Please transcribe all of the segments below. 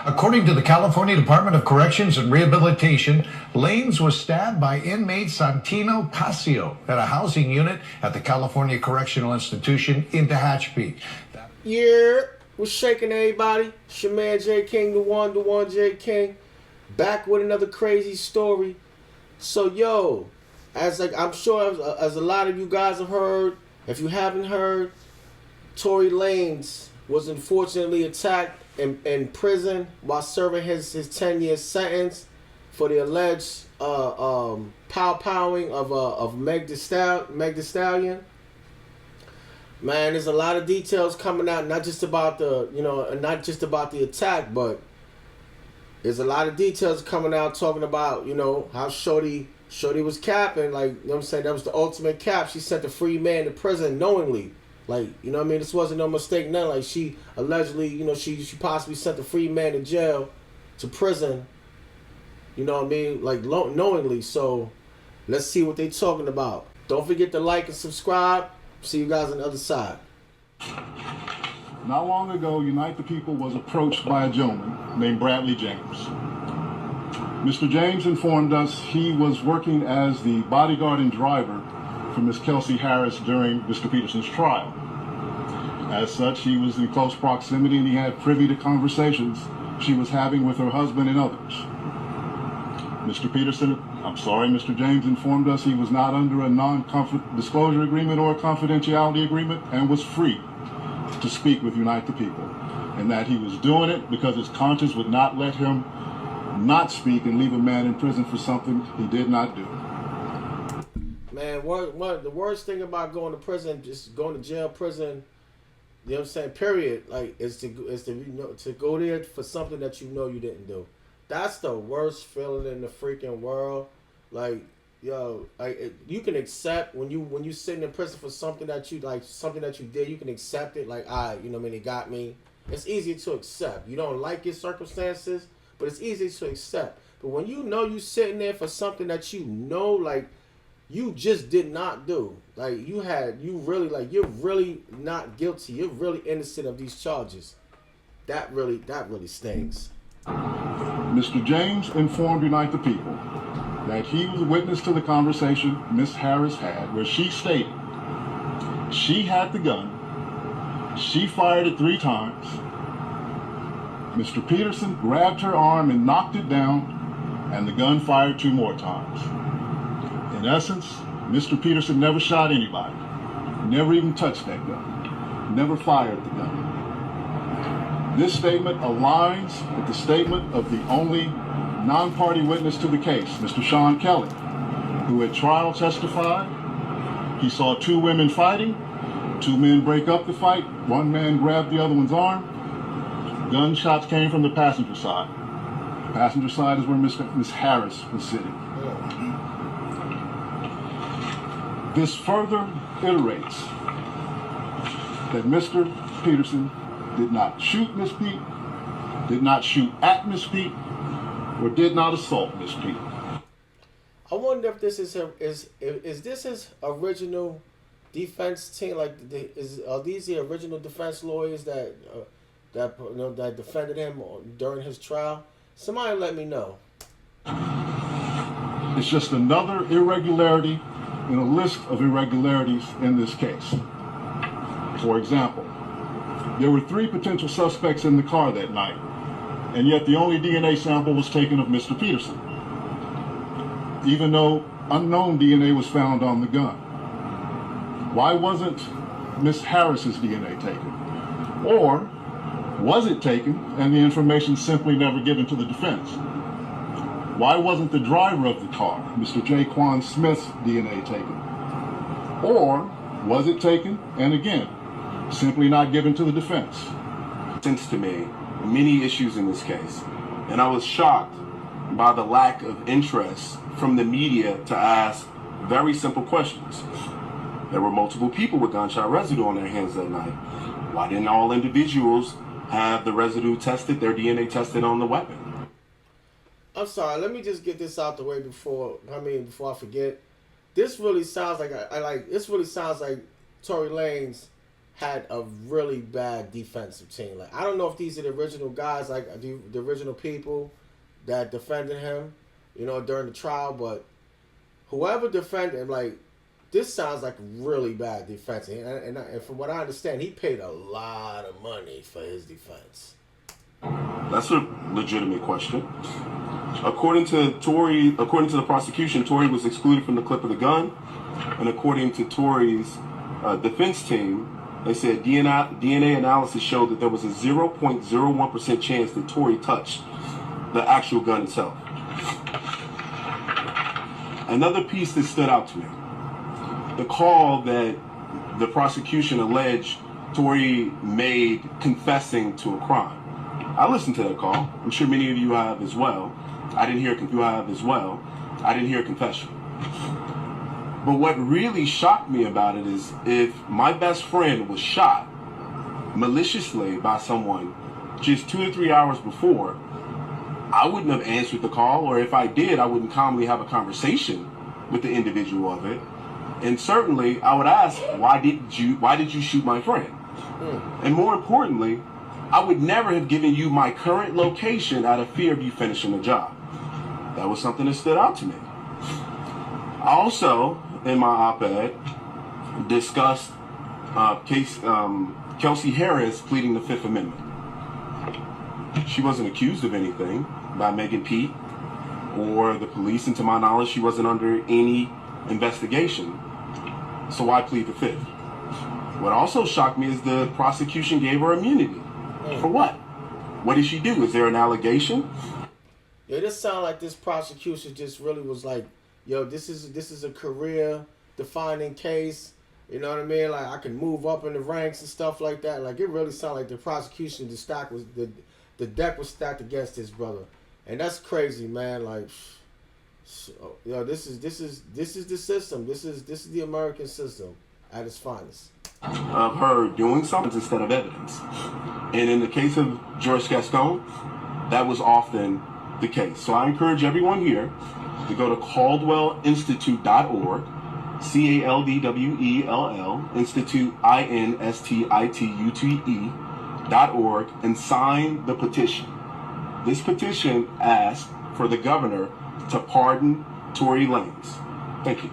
According to the California Department of Corrections and Rehabilitation, Lanez was stabbed by inmate Santino Casio at a housing unit at the California Correctional Institution in Tehachapi. Yeah, what's shaking everybody? It's your man J King, the one J King, back with another crazy story. So yo, I'm sure as a lot of you guys have heard, if you haven't heard, Tory Lanez was unfortunately attacked in prison while serving his 10-year sentence for the alleged pow-powing of Meg Thee Stallion. Man, there's a lot of details coming out, not just about the attack, but there's a lot of details coming out talking about, how Shorty was capping, like, you know what I'm saying, that was the ultimate cap. She sent a free man to prison knowingly. Like, you know what I mean? This wasn't no mistake, nothing. Like, she allegedly, she possibly sent a free man to jail, to prison, you know what I mean? Like, knowingly. So, let's see what they talking about. Don't forget to like and subscribe. See you guys on the other side. Not long ago, Unite the People was approached by a gentleman named Bradley James. Mr. James informed us he was working as the bodyguard and driver for Miss Kelsey Harris during Mr. Peterson's trial. As such, he was in close proximity and he had privy to conversations she was having with her husband and others. Mr. James informed us he was not under a non-disclosure agreement or a confidentiality agreement and was free to speak with Unite the People, and that he was doing it because his conscience would not let him not speak and leave a man in prison for something he did not do. Man, the worst thing about going to prison, just going to jail, prison, you know what I'm saying, period, like, is to go there for something that you didn't do. That's the worst feeling in the freaking world. Like, yo, like, you can accept when you sitting in prison for something that you did, you can accept it. Like, you know what I mean, it got me. It's easy to accept. You don't like your circumstances, but it's easy to accept. But when you sitting there for something that like, you just did not do. Like, you're really not guilty. You're really innocent of these charges. That really stings. Mr. James informed Unite the People that he was a witness to the conversation Miss Harris had, where she stated she had the gun, she fired it 3 times, Mr. Peterson grabbed her arm and knocked it down, and the gun fired 2 more times. In essence, Mr. Peterson never shot anybody, never even touched that gun, never fired the gun. This statement aligns with the statement of the only non-party witness to the case, Mr. Sean Kelly, who at trial testified he saw 2 women fighting, 2 men break up the fight, 1 man grabbed the other one's arm. Gunshots came from the passenger side. The passenger side is where Miss Harris was sitting. This further iterates that Mr. Peterson did not shoot Miss Pete, did not shoot at Miss Pete, or did not assault Miss Pete. I wonder if this is this his original defense team? Like, are these the original defense lawyers that defended him during his trial? Somebody let me know. It's just another irregularity in a list of irregularities in this case. For example, there were 3 potential suspects in the car that night, and yet the only DNA sample was taken of Mr. Peterson, even though unknown DNA was found on the gun. Why wasn't Miss Harris's DNA taken? Or was it taken and the information simply never given to the defense? Why wasn't the driver of the car, Mr. Jaquan Smith's DNA taken? Or was it taken and again, simply not given to the defense? Sense to me many issues in this case, and I was shocked by the lack of interest from the media to ask very simple questions. There were multiple people with gunshot residue on their hands that night. Why didn't all individuals have the residue tested, their DNA tested on the weapon? I'm sorry, let me just get this out the way before I forget. This really sounds like this really sounds like Tory Lanez had a really bad defensive team. Like, I don't know if these are the original guys, like the original people that defended him, you know, during the trial, but whoever defended him, like, this sounds like really bad defense. And from what I understand, he paid a lot of money for his defense. That's a legitimate question. According to the prosecution, Tory was excluded from the clip of the gun, and according to Tory's defense team, they said DNA analysis showed that there was a 0.01% chance that Tory touched the actual gun itself. Another piece that stood out to me, the call that the prosecution alleged Tory made confessing to a crime. I listened to that call. I'm sure many of you have as well. I didn't hear a confession. But what really shocked me about it is if my best friend was shot maliciously by someone just 2 or 3 hours before, I wouldn't have answered the call, or if I did, I wouldn't calmly have a conversation with the individual of it. And certainly, I would ask, why did you shoot my friend? And more importantly, I would never have given you my current location out of fear of you finishing the job. That was something that stood out to me. I also, in my op-ed, discussed Kelsey Harris pleading the Fifth Amendment. She wasn't accused of anything by Megan Pete or the police, and to my knowledge, she wasn't under any investigation. So why plead the Fifth? What also shocked me is the prosecution gave her immunity. For what? What did she do? Is there an allegation? Yeah, this sound like this prosecution just really was like, yo, this is a career-defining case. You know what I mean? Like, I can move up in the ranks and stuff like that. Like, it really sounded like the prosecution, the deck was stacked against his brother, and that's crazy, man. Like, yo, this is the system. This is the American system at its finest. Of her doing something instead of evidence. And in the case of George Gascon, that was often the case. So I encourage everyone here to go to caldwellinstitute.org, CALDWELL, Institute, INSTITUTE.org, and sign the petition. This petition asks for the governor to pardon Tory Lanez. Thank you.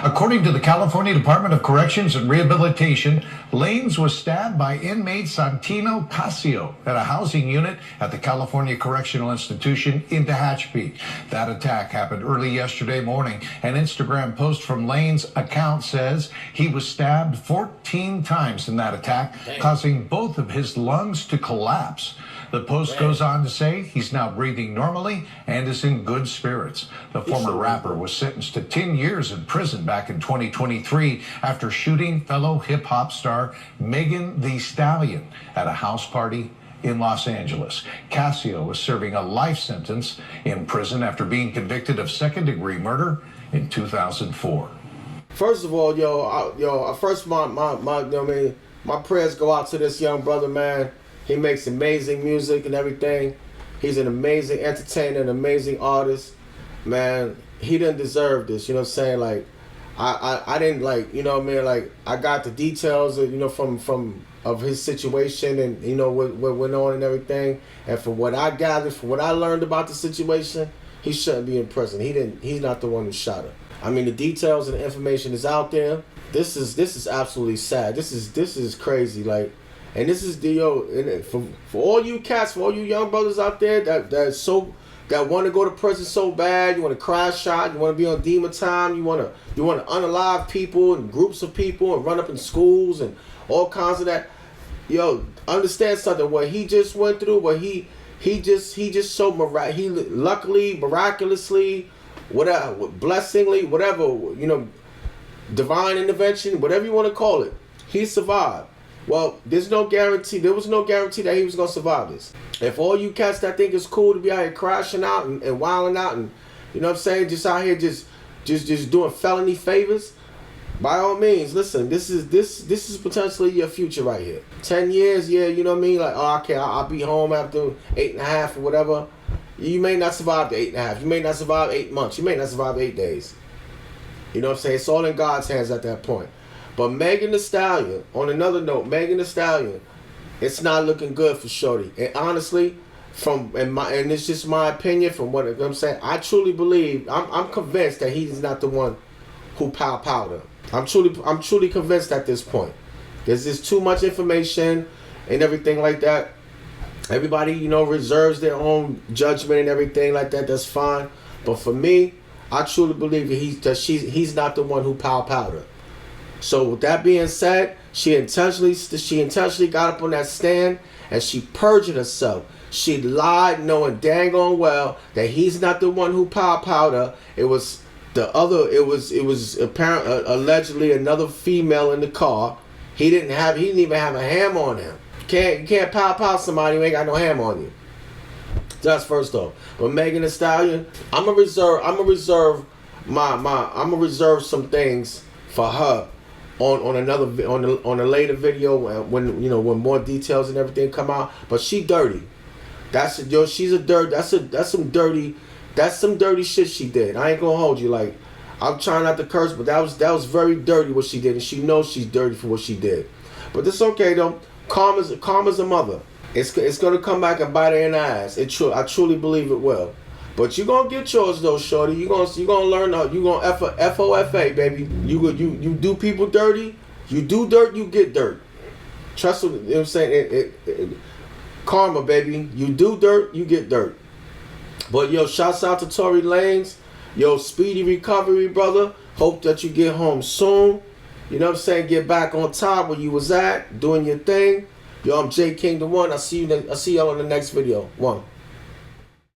According to the California Department of Corrections and Rehabilitation, Lanez was stabbed by inmate Santino Casio at a housing unit at the California Correctional Institution in Tehachapi. That attack happened early yesterday morning. An Instagram post from Lanez's account says he was stabbed 14 times in that attack, causing both of his lungs to collapse. The post goes on to say he's now breathing normally and is in good spirits. The former rapper was sentenced to 10 years in prison back in 2023 after shooting fellow hip-hop star Megan Thee Stallion at a house party in Los Angeles. Casio was serving a life sentence in prison after being convicted of second-degree murder in 2004. First of all, my prayers go out to this young brother, man. He makes amazing music and everything. He's an amazing entertainer, an amazing artist. Man, he didn't deserve this, you know what I'm saying? Like, I didn't, like, you know what I mean? Like, I got the details, you know, from of his situation and, you know, what went on and everything. And from what I gathered, from what I learned about the situation, he shouldn't be in prison. He's not the one who shot her. I mean, the details and the information is out there. This is absolutely sad. This is crazy. Like, and this is for all you cats, for all you young brothers out there that want to go to prison so bad, you want to crash shot, you want to be on demon time, you want to unalive people and groups of people and run up in schools and all kinds of that. Yo, understand something. What he just went through, what he just so luckily, miraculously, whatever, blessingly, whatever, you know, divine intervention, whatever you want to call it, he survived. Well, there was no guarantee that he was going to survive this. If all you cats that think it's cool to be out here crashing out and wilding out and, you know what I'm saying, just out here just doing felony favors, by all means, listen, this is potentially your future right here. 10 years, yeah, you know what I mean? Like, oh, okay, I'll be home after 8.5 or whatever. You may not survive the 8.5. You may not survive 8 months. You may not survive 8 days. You know what I'm saying? It's all in God's hands at that point. But Megan Thee Stallion, on another note, Megan Thee Stallion, it's not looking good for Shorty. And honestly, and it's just my opinion from what I'm saying, I truly believe, I'm convinced that he's not the one who powder. I'm truly convinced at this point. There's just too much information and everything like that. Everybody, you know, reserves their own judgment and everything like that. That's fine. But for me, I truly believe that he's not the one who powder. So with that being said, she intentionally got up on that stand and she perjured herself. She lied, knowing dang on well that he's not the one who powder. It was the other. It was apparent, allegedly another female in the car. He didn't even have a ham on him. You can't pow somebody who ain't got no ham on you. That's first off. But Megan Thee Stallion, I'm gonna reserve some things for her on a later video when more details and everything come out. But she dirty. She's a dirt. That's some dirty shit she did. I ain't gonna hold you. Like, I'm trying not to curse, but that was very dirty what she did, and she knows she's dirty for what she did. But it's okay though. Karma's a mother. It's gonna come back and bite her in the ass. I truly believe it will. But you gonna get yours though, shorty. You gonna learn. You gonna FOFA, baby. You do people dirty. You do dirt, you get dirt. Trust me. You know what I'm saying? Karma, baby. You do dirt, you get dirt. But yo, shouts out to Tory Lanez. Yo, speedy recovery, brother. Hope that you get home soon. You know what I'm saying? Get back on top where you was at, doing your thing. Yo, I'm J King the One. I see y'all in the next video. One.